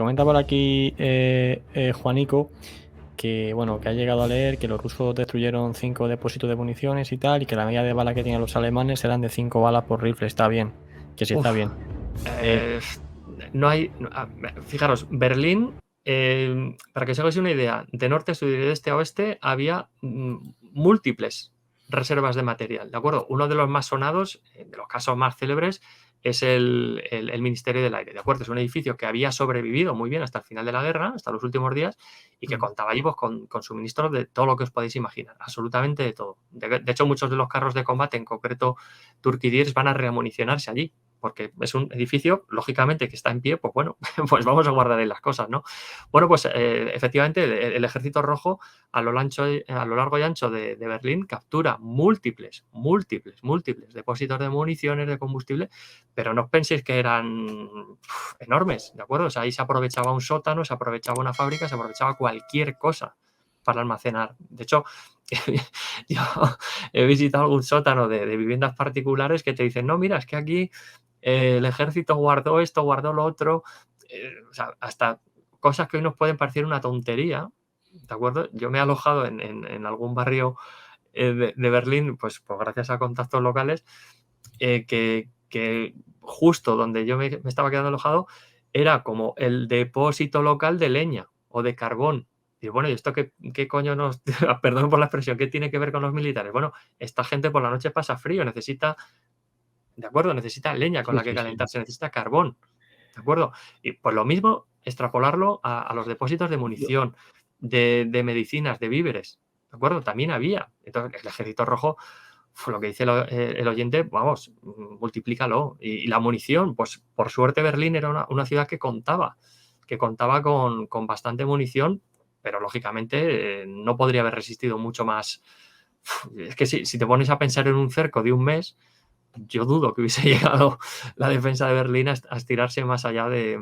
comenta por aquí Juanico que, bueno, que ha llegado a leer que los rusos destruyeron 5 depósitos de municiones y tal, y que la media de balas que tienen los alemanes eran de 5 balas por rifle. Está bien, que sí está Uf, bien. Eh, eh, no hay. Fijaros, Berlín, para que os hagáis una idea, de norte, sur y de este a oeste había múltiples reservas de material, ¿de acuerdo? Uno de los más sonados, de los casos más célebres, es el Ministerio del Aire, ¿de acuerdo? Es un edificio que había sobrevivido muy bien hasta el final de la guerra, hasta los últimos días, y que contaba allí pues, con suministros de todo lo que os podéis imaginar, absolutamente de todo. De hecho, muchos de los carros de combate, en concreto Turkidirs, van a reamunicionarse allí, porque es un edificio, lógicamente, que está en pie, pues bueno, pues vamos a guardar ahí las cosas, ¿no? Bueno, pues efectivamente el Ejército Rojo a lo largo y ancho de Berlín captura múltiples depósitos de municiones, de combustible, pero no os penséis que eran enormes, ¿de acuerdo? O sea, ahí se aprovechaba un sótano, se aprovechaba una fábrica, se aprovechaba cualquier cosa para almacenar. De hecho, yo he visitado algún sótano de viviendas particulares que te dicen, no, mira, es que aquí el ejército guardó esto, guardó lo otro, o sea, hasta cosas que hoy nos pueden parecer una tontería, ¿de acuerdo? Yo me he alojado en algún barrio de Berlín, pues gracias a contactos locales, que justo donde yo me estaba quedando alojado era como el depósito local de leña o de carbón. Y bueno, ¿y esto qué coño nos... Perdón por la expresión, ¿qué tiene que ver con los militares? Bueno, esta gente por la noche pasa frío, necesita, ¿de acuerdo? Necesita leña con sí, la que sí, sí. calentarse, necesita carbón, ¿de acuerdo? Y pues lo mismo, extrapolarlo a los depósitos de Yo- munición, de medicinas, de víveres, ¿de acuerdo? También había. Entonces, el Ejército Rojo, lo que dice el oyente, vamos, multiplícalo. Y la munición, pues por suerte Berlín era una ciudad que contaba con bastante munición, pero lógicamente no podría haber resistido mucho más. Es que si te pones a pensar en un cerco de un mes, yo dudo que hubiese llegado la defensa de Berlín a estirarse más allá de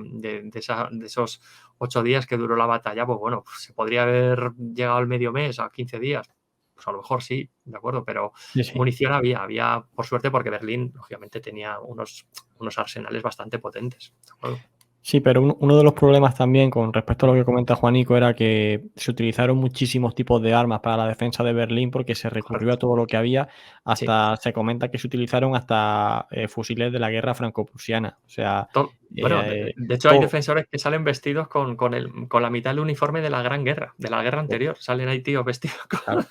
esos 8 días que duró la batalla. Pues bueno, se podría haber llegado al medio mes, a 15 días. Pues a lo mejor sí, de acuerdo, pero sí, sí. munición había por suerte, porque Berlín, lógicamente, tenía unos arsenales bastante potentes, ¿de acuerdo? Sí, pero uno de los problemas también con respecto a lo que comenta Juanico era que se utilizaron muchísimos tipos de armas para la defensa de Berlín porque se recurrió a Correcto. todo lo que había, Sí. hasta se comenta que se utilizaron hasta fusiles de la guerra franco-prusiana. O sea, Bueno, de, eh, de hecho hay todo, defensores que salen vestidos con la mitad del uniforme de la Gran Guerra, de la guerra pues, anterior. Salen ahí tíos vestidos con... claro,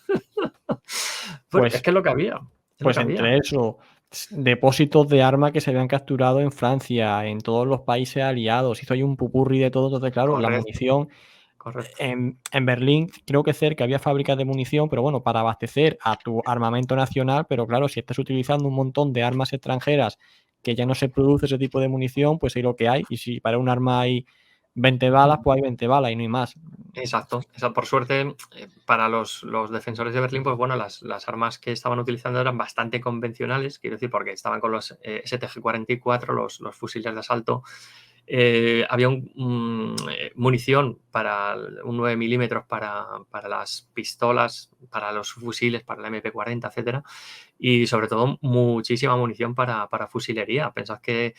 Pues es pues, que es lo que había, es lo pues que había. entre eso, depósitos de armas que se habían capturado en Francia, en todos los países aliados, hizo ahí un pupurri de todo, entonces claro, la Correcto, munición. correcto. En Berlín creo que cerca había fábricas de munición, pero bueno, para abastecer a tu armamento nacional, pero claro, si estás utilizando un montón de armas extranjeras que ya no se produce ese tipo de munición, pues hay lo que hay. Y si para un arma hay 20 balas, pues hay 20 balas y no hay más. Exacto. Por suerte, para los defensores de Berlín, pues bueno, las armas que estaban utilizando eran bastante convencionales, quiero decir, porque estaban con los STG-44, los fusiles de asalto. Había munición para un 9 milímetros para las pistolas, para los fusiles, para la MP40, etcétera. Y sobre todo, muchísima munición para fusilería. Pensad que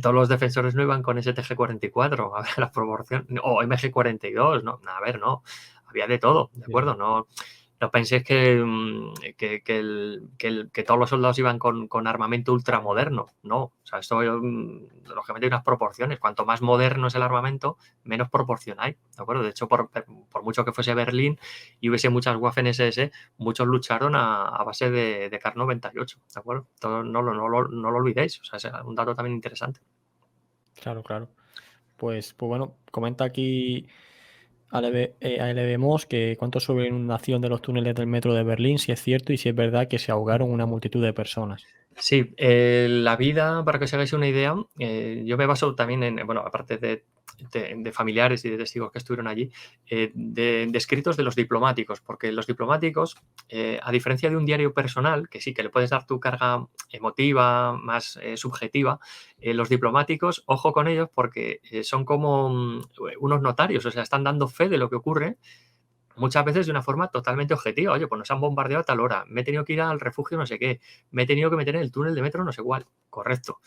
todos los defensores no iban con ese TG-44, a ver la proporción, o MG-42, no, a ver, no, había de todo, ¿de Sí, sí. acuerdo? No penséis que todos los soldados iban con armamento ultramoderno, no, o sea, esto lógicamente hay unas proporciones, cuanto más moderno es el armamento, menos proporción hay, ¿de acuerdo? De hecho, por mucho que fuese Berlín y hubiese muchas Waffen-SS, muchos lucharon a base de Kar 98, ¿de acuerdo? No lo olvidéis, o sea, es un dato también interesante. Claro, claro. Pues bueno, comenta aquí ALB Moss que cuánto sobre la inundación de los túneles del metro de Berlín, si es cierto y si es verdad que se ahogaron una multitud de personas. Sí, la vida, para que os hagáis una idea, yo me baso también en, bueno, aparte de familiares y de testigos que estuvieron allí, de escritos de los diplomáticos, porque los diplomáticos, a diferencia de un diario personal, que sí, que le puedes dar tu carga emotiva, más subjetiva, los diplomáticos, ojo con ellos, porque son como unos notarios, o sea, están dando fe de lo que ocurre muchas veces de una forma totalmente objetiva. Oye, pues nos han bombardeado a tal hora, me he tenido que ir al refugio no sé qué, me he tenido que meter en el túnel de metro no sé cuál. Correcto.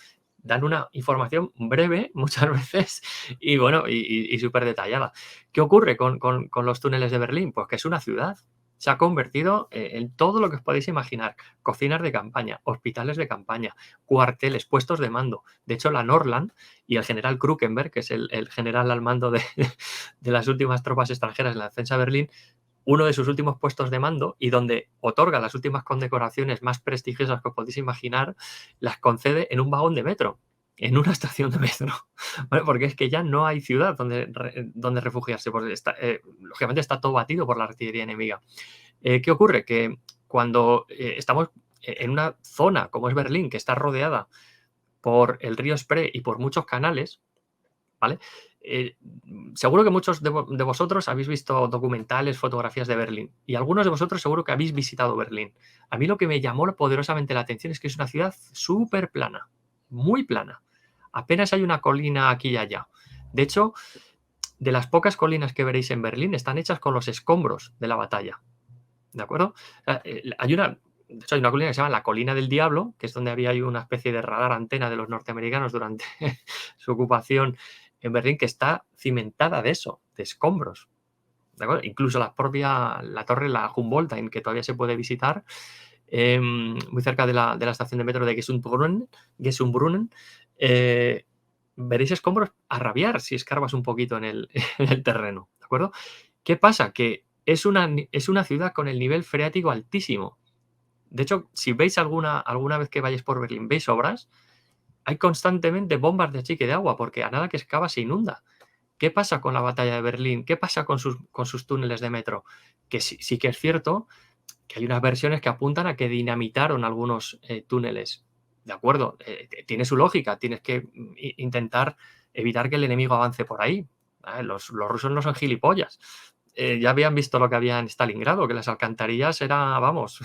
dan una información breve muchas veces y bueno, y súper detallada. ¿Qué ocurre con los túneles de Berlín? Pues que es una ciudad. Se ha convertido en todo lo que os podéis imaginar. Cocinas de campaña, hospitales de campaña, cuarteles, puestos de mando. De hecho, la Norland y el general Krukenberg, que es el general al mando de las últimas tropas extranjeras en la defensa de Berlín, uno de sus últimos puestos de mando y donde otorga las últimas condecoraciones más prestigiosas que os podéis imaginar, las concede en un vagón de metro, en una estación de metro, ¿vale? Porque es que ya no hay ciudad donde refugiarse, porque lógicamente está todo batido por la artillería enemiga. ¿Qué ocurre? Que cuando estamos en una zona como es Berlín, que está rodeada por el río Spree y por muchos canales, ¿vale? Seguro que muchos de vosotros habéis visto documentales, fotografías de Berlín y algunos de vosotros seguro que habéis visitado Berlín. A mí lo que me llamó poderosamente la atención es que es una ciudad súper plana, muy plana. Apenas hay una colina aquí y allá. De hecho, de las pocas colinas que veréis en Berlín están hechas con los escombros de la batalla. ¿De acuerdo? Hay una colina que se llama la Colina del Diablo, que es donde había una especie de radar antena de los norteamericanos durante su ocupación en Berlín, que está cimentada de eso, de escombros. ¿De acuerdo? Incluso la torre, la Humboldt, que todavía se puede visitar, muy cerca de la estación de metro de Gesundbrunnen, veréis escombros a rabiar si escarbas un poquito en el terreno. ¿De acuerdo? ¿Qué pasa? Que es una ciudad con el nivel freático altísimo. De hecho, si veis alguna vez que vayáis por Berlín, veis obras, hay constantemente bombas de achique de agua, porque a nada que excava se inunda. ¿Qué pasa con la batalla de Berlín? ¿Qué pasa con sus túneles de metro? Que sí que es cierto que hay unas versiones que apuntan a que dinamitaron algunos túneles. ¿De acuerdo? Tiene su lógica, tienes que intentar evitar que el enemigo avance por ahí. Los rusos no son gilipollas. Ya habían visto lo que había en Stalingrado, que las alcantarillas era, vamos,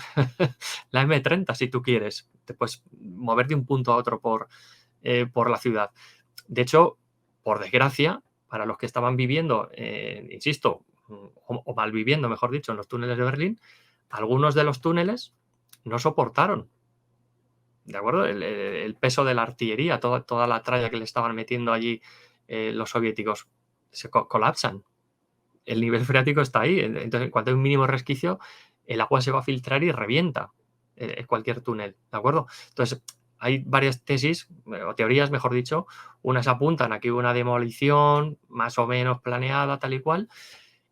la M30 si tú quieres. Te puedes mover de un punto a otro por la ciudad. De hecho, por desgracia, para los que estaban viviendo, insisto, o mal viviendo, mejor dicho, en los túneles de Berlín, algunos de los túneles no soportaron, ¿de acuerdo? El peso de la artillería, toda la tralla que le estaban metiendo allí los soviéticos, se colapsan. El nivel freático está ahí. Entonces, en cuanto hay un mínimo resquicio, el agua se va a filtrar y revienta cualquier túnel, ¿de acuerdo? Entonces, hay varias tesis, o teorías, mejor dicho. Unas apuntan a que hubo una demolición más o menos planeada, tal y cual,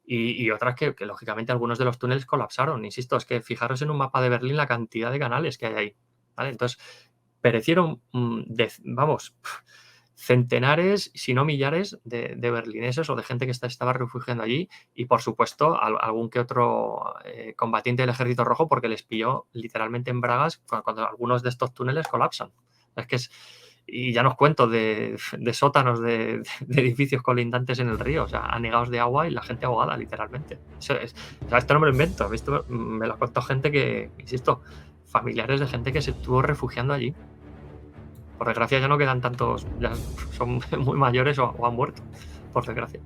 y otras que lógicamente algunos de los túneles colapsaron. Insisto, es que fijaros en un mapa de Berlín la cantidad de canales que hay ahí, ¿vale? Entonces, perecieron, vamos, centenares, si no millares, de berlineses o de gente que estaba refugiando allí y, por supuesto, algún que otro combatiente del Ejército Rojo, porque les pilló literalmente en bragas cuando algunos de estos túneles colapsan. Es que y ya no os cuento de sótanos de edificios colindantes en el río, o sea, anegados de agua y la gente ahogada, literalmente. O sea, esto no me lo invento, esto me lo ha contado gente que, insisto, familiares de gente que se estuvo refugiando allí. Por desgracia ya no quedan tantos, ya son muy mayores o han muerto, por desgracia.